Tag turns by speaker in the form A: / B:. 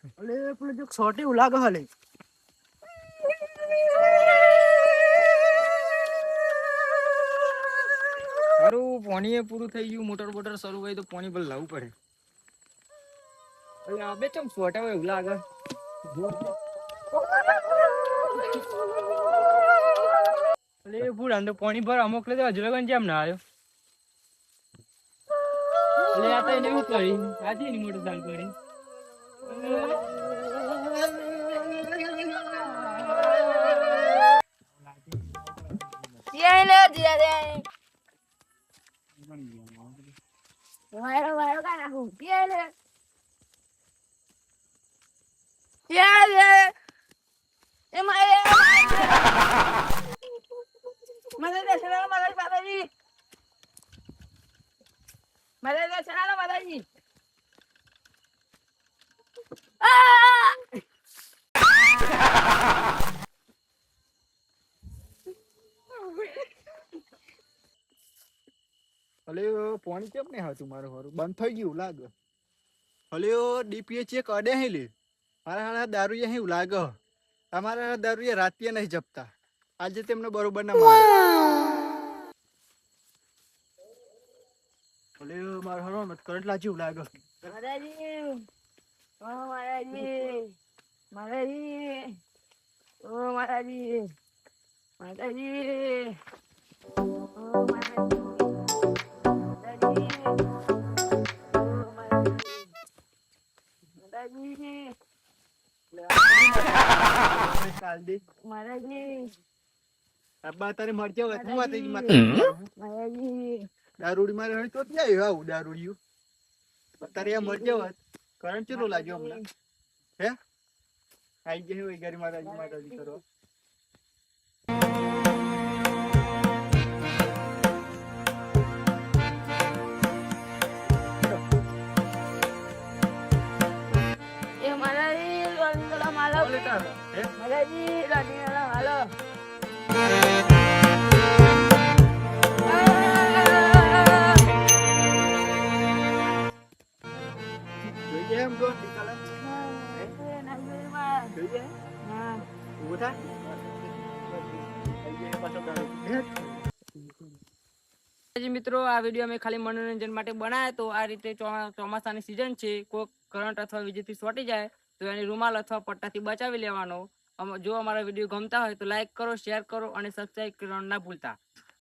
A: અલે પેલું જો છોટી ઉલાગ હલે
B: હારું પાણી એ પૂરું થઈ ગયું. મોટર બોટર શરૂ હોય તો પાણી પર લાવવું પડે. અલે આબે ચમ છોટા હોય એવું લાગે. અલે પૂર અંદર પાણી ભર અમુક લે હજુ લગન જેમ ના આવ્યો. અલે આ તો એને શું કરી આજે ની મોટર ચાલુ કરી.
C: વાયરો કા નાખું લે એ મારે દર્શનાલો માતાજી મારે દર્શનાલો માતાજી
A: અલે પાણી કેમ નહીં હતું મારું હારું બંધ થઈ ગયું લાગે. અલે ડીપીએ ચેક અડે હે લે મારા હારા દારૂ હે એવું લાગે. અમારા દારૂ રાતે નહીં જપતા આજે તેમને બરોબર ના મારે. અલે મારા હારો મત કરંટ લાજી એવું લાગે.
C: માતાજી ઓ માતાજી માતાજી ઓ માતાજી માતાજી ઓ માતાજી
A: અબ્બા તારે મરજો હું વાત ઈ
C: માતાજી
A: દારૂડી મારે હણી તો ત્યાં આવ્યું આવું દારૂડિયું તારે આ મરજો કરંટ ચેલો લાગ્યો હમણાં હે આઈ ગઈ હોય ગરી માતાજી કરો.
C: એ માતાજી લોલીલા માલો માતાજી લોલીલા માલો
A: જોઈએ એમ તો નિકાલે જોઈએ ઉભો થા
B: મિત્રો આ વિડીયો અમે ખાલી મનોરંજન માટે બનાવ્યો તો આ રીતે ચોમાસાની સિઝન છે. કોઈ કરંટ અથવા વીજળી ચોંટી જાય તો એની રૂમાલ અથવા પટ્ટાથી બચાવી લેવાનો. જો અમારા વિડીયો ગમતા હોય તો લાઈક કરો, શેર કરો અને સબસ્ક્રાઇબ કરવાનું ના ભૂલતા.